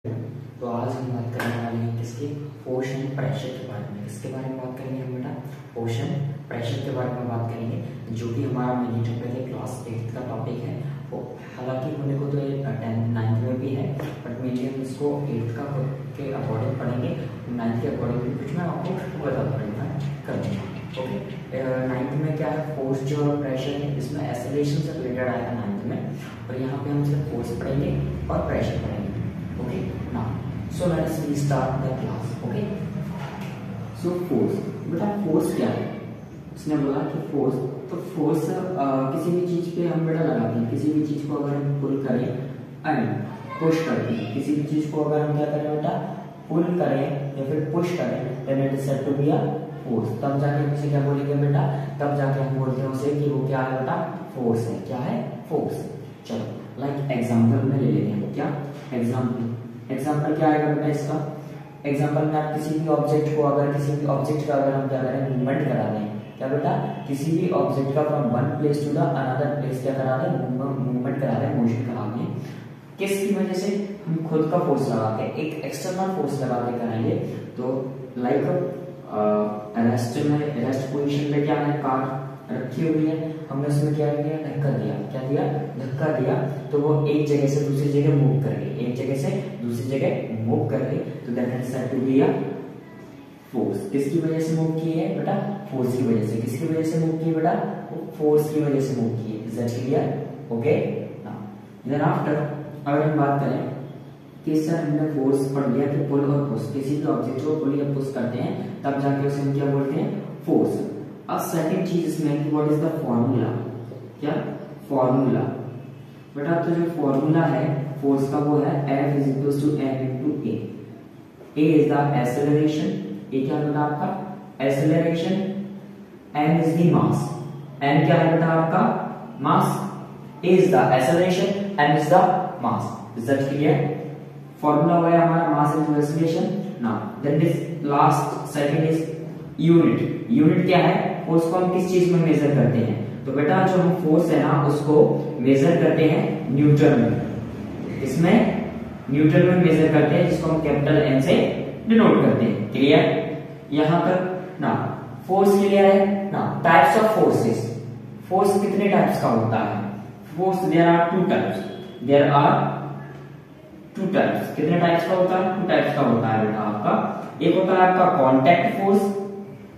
तो आज हम बात करने वाले हैं किसके, फोर्स एंड प्रेशर के बारे में। किसके बारे में बात करेंगे हम बेटा, फोर्स एंड प्रेशर के बारे में बात करेंगे, जो कि हमारा मिलिट्री क्लास 8 का टॉपिक है। हालांकि होने को तो ये 9th में भी है, बट मेनली हम इसको 8th का के अकॉर्डिंग पढ़ेंगे। 9th के अकॉर्डिंग भी कुछ मैं आपको बता दूंगा कर दूंगा। ओके, 9th में क्या है, फोर्स जो और प्रेशर है, इसमें एक्सेलरेशन से रिलेटेड आएगा 9th में, और यहाँ पे हम सिर्फ फोर्स पढ़ेंगे और प्रेशर पढ़ेंगे। Okay, now so let us start the class. Okay, so force, बेटा फोर्स क्या है, उसने बोला कि फोर्स, तो फोर्स किसी भी चीज पे हम बेटा लगाते हैं। किसी भी चीज को अगर हम पुल करें एंड पुश करते हैं, किसी भी चीज को अगर हम क्या करें बेटा, पुल करें या फिर पुश करें, then it is said to be a force। तब जाके हम इसे क्या बोलेंगे बेटा, तब जाके हम बोलते हैं उसे कि वो क्या है बेटा, फोर्स है। क्या है, फोर्स। चलो लाइक एग्जांपल में ले लेते हैं, क्या एग्जाम्पल क्या आएगा बेटा इसका। एग्जाम्पल में आप किसी भी ऑब्जेक्ट को, अगर किसी भी ऑब्जेक्ट का अगर हम क्या करें, मूवमेंट करा दें, क्या बेटा, किसी भी ऑब्जेक्ट का from one place to the another place क्या करा दें, मूवमेंट करा दें, मोशन करा दें। किसकी वजह से, हम खुद का फोर्स लगा के, एक एक्सटर्नल फोर्स लगा के कराएंगे। तो लाइक रेस्ट पोजीशन पे क्या है, कार रखी हुई है, हमने उसमें क्या किया, धक्का दिया। क्या दिया, धक्का दिया, तो वो एक जगह से दूसरी जगह मूव कर गई, एक जगह से दूसरी जगह मूव कर गई, तो that is said to be a force. किसकी वजह से मूव की है बेटा, फोर्स की वजह से। किसकी वजह से मूव की है बेटा, फोर्स की वजह से मूव की है। Is that clear? Okay, now then after अगर हम बात करें कि सर हमने फोर्स पढ़ लिया कि पुल और पुश, किसी भी ऑब्जेक्ट को पुल या पुश करते हैं तब जाके उसे हम क्या बोलते हैं, फोर्स। अब सेकंड चीज इसमें कि व्हाट इज द फॉर्मूला। क्या फॉर्मूला बेटा, तो जो फॉर्मूला है फोर्स का वो है F is equal to m into a। a is the acceleration, a क्या बेटा आपका acceleration, m is the mass, m क्या है बेटा आपका mass, a is the acceleration, m is the mass. Is that clear? Formula हुआ हमारा mass into acceleration. Now then this last second is unit. Unit क्या है, फोर्स को हम किस चीज में मेजर करते हैं, तो बेटा जो हम फोर्स है ना उसको मेजर करते हैं न्यूटन में। इसमें न्यूटन में मेजर करते हैं, जिसको हम कैपिटल N से डिनोट करते हैं। क्लियर यहाँ तक ना? फोर्स क्लियर है ना? टाइप्स ऑफ फोर्सेस, फोर्स कितने टाइप्स का होता है, force there are two types, there are two types. कितने टाइप्स का होता है, टू टाइप्स का होता है बेटा आपका। एक होता है आपका कॉन्टैक्ट फोर्स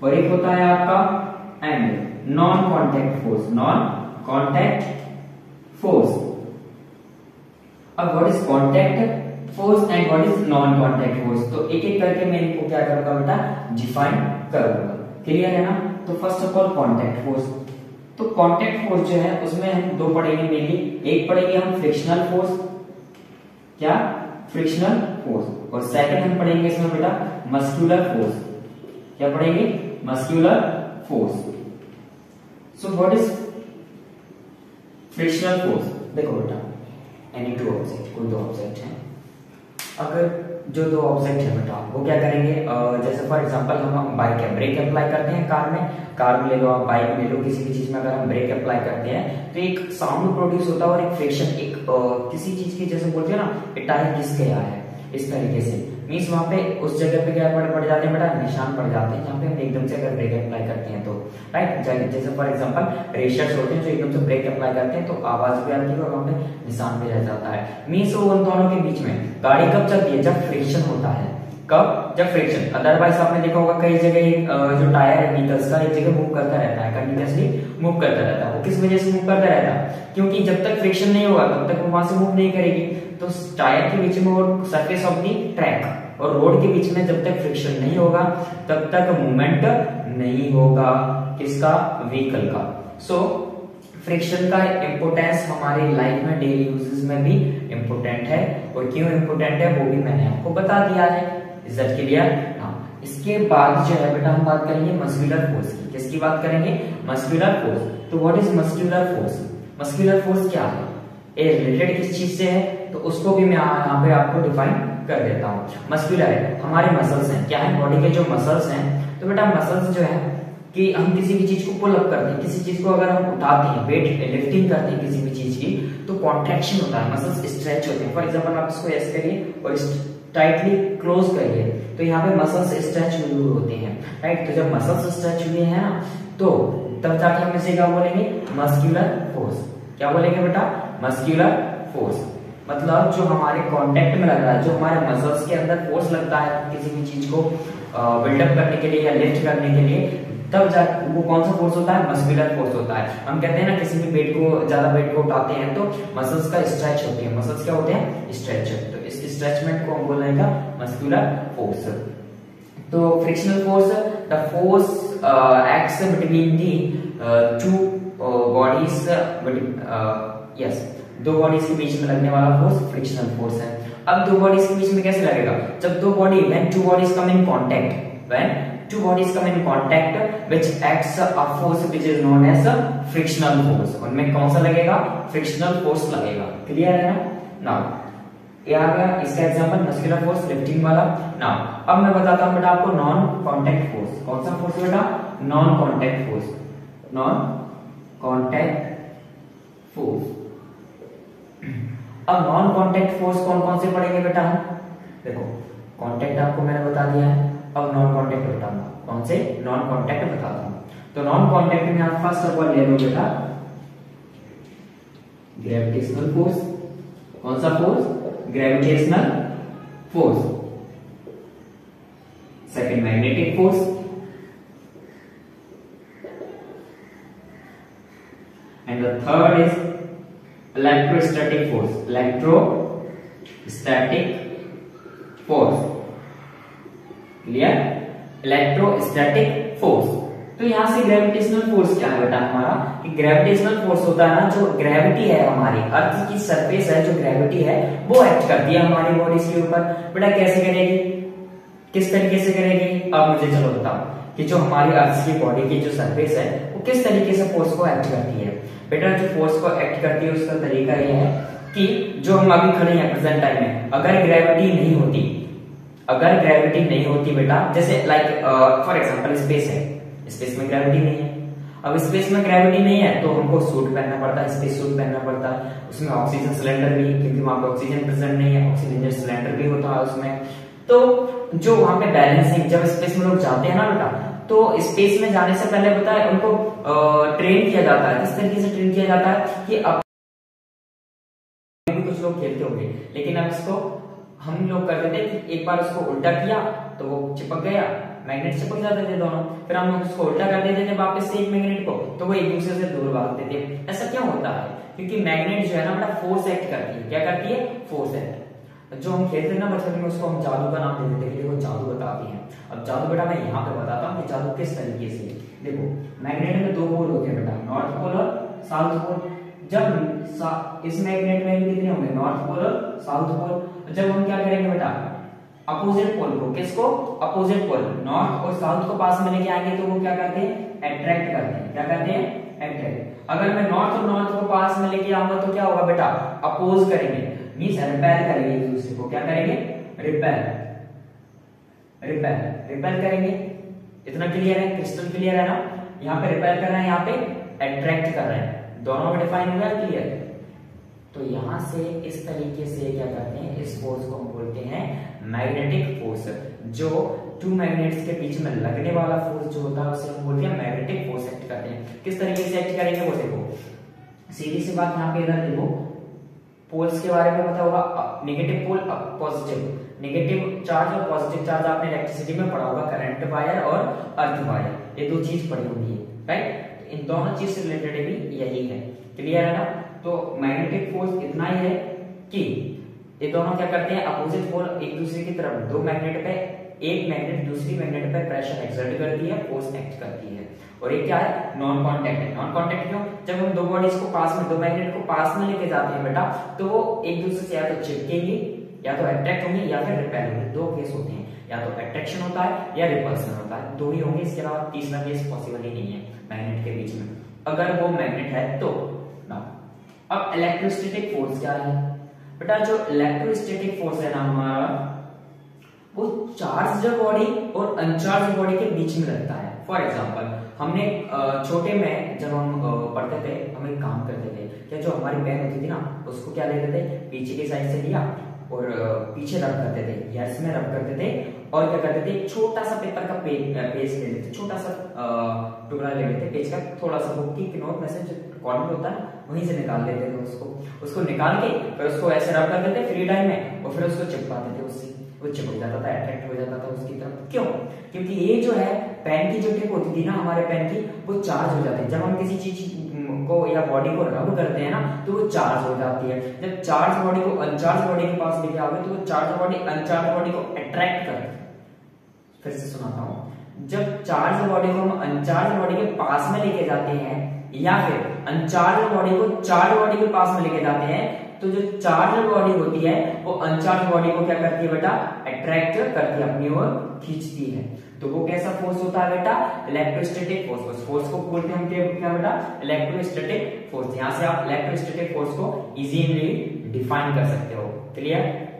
और एक होता है आपका and non contact force, non contact force. अब what is contact force and what is non contact force, तो एक एक करके मैं इनको क्या करूंगा बेटा, डिफाइन करूंगा। क्लियर है ना? तो first of all contact force, तो कॉन्टैक्ट फोर्स जो है उसमें हम दो पढ़ेंगे मेनली। एक पढ़ेंगे हम फ्रिक्शनल फोर्स, क्या फ्रिक्शनल फोर्स, और सेकंड हम पढ़ेंगे इसमें बेटा मस्कुलर फोर्स। क्या पढ़ेंगे, muscular force. So what is frictional force, देखो बेटा एनी टू ऑब्जेक्ट, कोई दो ऑब्जेक्ट है, अगर जो दो ऑब्जेक्ट है बेटा वो क्या करेंगे, जैसे फॉर एग्जांपल हम बाइक है, ब्रेक अप्लाई करते हैं कार में ले लो आप, बाइक ले लो, किसी भी चीज में अगर हम ब्रेक अप्लाई करते हैं तो एक साउंड प्रोड्यूस होता है और एक फ्रिक्शन, एक किसी चीज की जैसे बोलते हैं ना, टायर घिस गया है, इस तरीके से मीन्स वहां पे उस जगह पे क्या पड़ जाते हैं बेटा, निशान पड़ जाते हैं, जहाँ पे हम एकदम से अगर ब्रेक अप्लाई करते हैं तो राइट। जैसे फॉर एग्जांपल रेशर्स होते हैं जो एकदम से ब्रेक अप्लाई करते हैं तो आवाज भी आती है और वहां पे निशान भी रह जाता है। मीन्स वो उन दोनों के बीच में गाड़ी कब चलती है, जब फ्रिक्शन होता है। कब, जब फ्रिक्शन। अदरवाइज आपने देखा होगा कई जगह जो टायर है व्हीकल्स का एक जगह मूव करता रहता है, कंटिन्यूअसली मूव करता रहता है। वो किस वजह से मूव करता रहता है, क्योंकि जब तक फ्रिक्शन नहीं होगा तब तक वो वहां से मूव नहीं करेगी। तो टायर के बीच में और सरफेस ऑफ दी ट्रैक और रोड के बीच में जब तक फ्रिक्शन नहीं होगा तब तक मूवमेंट नहीं होगा, किसका, व्हीकल का। सो फ्रिक्शन का इम्पोर्टेंस हमारी लाइफ में, डेली यूजेस में भी इम्पोर्टेंट है, और क्यों इम्पोर्टेंट है वो भी मैंने आपको बता दिया है। Is that clear? हाँ। इसके बाद जो है बेटा हम बात करेंगे मस्कुलर फोर्स की। किसकी बात करेंगे, मस्कुलर फोर्स। तो what is muscular force, muscular force क्या है, ये रिलेटेड किस चीज से है, तो उसको भी मैं यहाँ पे आपको डिफाइन कर देता हूँ। मस्कुलर है, हमारे मसल्स हैं, क्या है, बॉडी के जो मसल्स हैं, तो बेटा मसल्स जो है कि हम किसी भी चीज को पुल अप करते हैं, किसी चीज को अगर हम उठाते हैं, वेट लिफ्टिंग करते हैं किसी भी चीज की, तो कॉन्ट्रैक्शन होता है, मसल्स स्ट्रेच होते हैं। फॉर एग्जांपल आप इसको ऐसे करिए और टाइटली क्लोज करिए, तो यहाँ पे मसल्स स्ट्रेच हुए होते हैं, राइट। तो जब मसल्स स्ट्रेच हुए हैं ना, तो तब जाके हम इसे क्या बोलेंगे, मस्कुलर फोर्स। क्या बोलेंगे बेटा, मस्कुलर फोर्स। मतलब जो हमारे कांटेक्ट में लग रहा है, जो हमारे मसल्स के अंदर फोर्स लगता है किसी भी चीज को बिल्डअप करने के लिए या लिफ्ट करने के लिए, तब जा वो कौन सा फोर्स होता है, मस्कुलर फोर्स होता है। हम कहते हैं ना किसी भी वेट को, ज्यादा वेट को उठाते हैं तो मसल्स का स्ट्रेच होती है, मसल्स क्या होते हैं, स्ट्रेच। तो इस स्ट्रेचमेंट को हम बोलेंगे मस्कुलर फोर्स। तो frictional force, the force acts between the two bodies, yes, दो बॉडीज के बीच में लगने वाला फोर्स फ्रिक्शनल फोर्स है। अब दो बॉडीज के बीच में कैसे लगेगा, जब दो body, when two bodies come in contact, when two bodies come in contact which acts a force which is known as a frictional force, उनमें कौन सा लगेगा, फ्रिक्शनल फोर्स लगेगा। क्लियर है ना। नाउ ये आ गया इसका एग्जांपल मस्कुलर फोर्स लिफ्टिंग वाला। नाउ अब मैं बताता हूं बेटा आपको नॉन कांटेक्ट फोर्स। कौन सा फोर्स बेटा, non contact force, non contact force. अब नॉन कांटेक्ट फोर्स कौन कौन से पढ़ेंगे बेटा हम, देखो कांटेक्ट आपको मैंने बता दिया है, अब नॉन कांटेक्ट बताऊंगा, कौन से नॉन कांटेक्ट बताता हूं। तो नॉन कांटेक्ट में आप फर्स्ट ऑफ ऑल ले लो बेटा ग्रेविटेशनल फोर्स। कौन सा force, gravitational force. Second magnetic force, and the third is electrostatic force, electrostatic force. Clear, electrostatic force. तो यहां से ग्रेविटेशनल फोर्स क्या है बेटा हमारा, कि ग्रेविटेशनल फोर्स होता है ना, जो ग्रेविटी है हमारी अर्थ की सरफेस है, जो ग्रेविटी है वो एक्ट करती है हमारी बॉडीज के ऊपर। बेटा कैसे करेगी, किस तरीके से करेगी, अब मुझे चलो बताओ कि जो हमारी अर्थ की बॉडी की जो सरफेस है वो किस तरीके से फोर्स को एक्ट करती है। बेटा जो फोर्स को एक्ट करती है उसका तरीका ये है कि जो हम अभी खड़े हैं प्रेजेंट टाइम में, अगर ग्रेविटी नहीं होती, अगर ग्रेविटी नहीं होती बेटा, जैसे लाइक फॉर एग्जांपल स्पेस है, स्पेस में ग्रेविटी नहीं है। अब स्पेस में ग्रेविटी नहीं है तो हमको सूट पहनना पड़ता है, स्पेस सूट पहनना पड़ता है, उसमें ऑक्सीजन सिलेंडर भी, क्योंकि वहां पे ऑक्सीजन प्रेजेंट नहीं है, ऑक्सीजन सिलेंडर भी होता है उसमें। तो जो वहां पे बैलेंसिंग, जब स्पेस में लोग जाते हैं ना बेटा, तो स्पेस में जाने से पहले पता है उनको ट्रेन किया जाता है। किस तरीके से ट्रेन किया जाता है कि अब कुछ लोग खेलते होंगे, लेकिन अब इसको हम लोग करते थे कि एक बार उसको उल्टा किया तो वो चिपक गया, मैग्नेट चिपक जाते थे दोनों, फिर हम लोग उसको उल्टा कर देते थे वापस से एक मैग्नेट को, तो वो एक दूसरे से दूर भागते थे। ऐसा क्यों होता है, क्योंकि मैग्नेट जो है ना बेटा फोर्स एक्ट करती है। क्या करती है, फोर्स एक्ट। जो हम खेलते हैं ना बचपन में, उसको हम जादू का नाम दे देते थे, वो जादू बताती है। अब जादू बेटा मैं यहाँ पे बताता हूँ कि जादू किस तरीके से। देखो मैग्नेट में दो पोल होते हैं बेटा, नॉर्थ पोल और साउथ पोल। जब इस मैग्नेट में कितने होंगे, नॉर्थ पोल और साउथ पोल। जब हम क्या करेंगे बेटा, अपोजिट पोल को, किसको, अपोजिट पोल, नॉर्थ और साउथ को पास में लेके आएंगे तो वो क्या करते हैं, अट्रैक्ट करते हैं। क्या करते हैं, अट्रैक्ट। अगर मैं नॉर्थ और नॉर्थ को पास में लेके आऊंगा तो क्या होगा बेटा, अपोज करेंगे, मींस रिपेल करेंगे एक दूसरे को। क्या करेंगे, रिपेल, रिपेल, रिपेल करेंगे। इतना क्लियर है, क्रिस्टल क्लियर है ना। यहाँ पे रिपेल कर रहे हैं, यहाँ पे अट्रैक्ट कर रहे हैं, दोनों में डिफाइन हो गया, क्लियर। तो यहां से इस तरीके से क्या करते हैं, इस फोर्स को हम बोलते हैं मैग्नेटिक फोर्स। जो टू मैग्नेट्स के बीच में लगने वाला फोर्स जो होता है उसे हम बोलते हैं मैग्नेटिक फोर्स एक्ट करते हैं। किस तरीके से एक्ट करेंगे वो देखो, सीधी सी बात यहाँ पे इधर देखो, पोल्स के बारे में पता होगा, negative pole, positive, negative charge और पॉजिटिव चार्ज आपने इलेक्ट्रिसिटी में पढ़ा होगा, करंट वायर और अर्थ वायर, ये दो चीज पढ़ी होगी, राइट। इन दोनों चीज से रिलेटेड भी यही है, क्लियर है ना। तो मैग्नेटिक फोर्स इतना ही है कि ये दोनों क्या करते हैं, अपोजिट पोल एक दूसरे की तरफ, दो मैग्नेट पे, एक मैग्नेट दूसरी मैग्नेट पे प्रेशर एक्सर्ट करती है, फोर्स एक्ट करती है। और ये क्या है, नॉन कांटेक्ट है। नॉन कांटेक्ट क्यों, जब हम दो बॉडीज को पास में, दो मैग्नेट को पास में लेके जाते हैं बेटा, तो वो एक दूसरे से या तो चिपकेंगे, या तो अट्रैक्ट होंगे, या फिर रिपेल होंगे। दो केस होते हैं, या तो अट्रैक्शन होता है या रिपल्सन होता है, दो ही होंगे, इसके अलावा तीसरा केस पॉसिबल ही नहीं है मैग्नेट के बीच में, अगर वो मैग्नेट है तो ना। अब इलेक्ट्रोस्टैटिक फोर्स क्या है बेटा, जो इलेक्ट्रोस्टैटिक फोर्स है ना हमारा, वो चार्ज बॉडी और अनचार्ज बॉडी के बीच में लगता है। फॉर एग्जांपल हमने छोटे में जब हम पढ़ते थे, हम एक काम करते थे, क्या जो हमारी पेन होती थी ना, उसको क्या लेते थे, पीछे की साइड से लिया और पीछे रब करते थे या इसमें रब करते थे, और क्या करते थे, छोटा सा पेपर का पेज ले लेते, छोटा सा टुकड़ा ले लेते पेज का, थोड़ा सा बुक की नोट में से जो कॉर्नर होता है वहीं से निकाल लेते थे उसको निकाल के फिर उसको ऐसे रब कर देते फ्री टाइम में, और फिर उसको चिपकाते थे, उससे वो चिपक जाता था, अट्रैक्ट हो जाता था उसकी तरफ। क्यों? क्योंकि ये जो है पेन की जो टिप होती थी ना हमारे पेन की, वो चार्ज हो जाती है। जब हम किसी चीज को या बॉडी को रब करते हैं ना तो वो चार्ज हो जाती है। जब चार्ज बॉडी को अनचार्ज बॉडी के पास लेके आओगे तो वो चार्ज बॉडी अनचार्ज बॉडी को अट्रैक्ट करती है। फिर से सुनाता हूं, जब चार्ज बॉडी को हम अनचार्ज बॉडी के पास में लेके जाते हैं या फिर अनचार्ज बॉडी को चार्ज बॉडी के पास में लेके जाते हैं, तो जो चार्ज बॉडी होती है वो अनचार्ज बॉडी को क्या करती है बेटा, अट्रैक्ट करती है, अपनी ओर खींचती है। तो वो कैसा फोर्स होता है बेटा, इलेक्ट्रोस्टैटिक फोर्स। उस फोर्स को बोलते हैं हम क्या बेटा, इलेक्ट्रोस्टैटिक फोर्स। यहां से आप इलेक्ट्रोस्टैटिक फोर्स को इजीली डिफाइन कर सकते हो। क्लियर?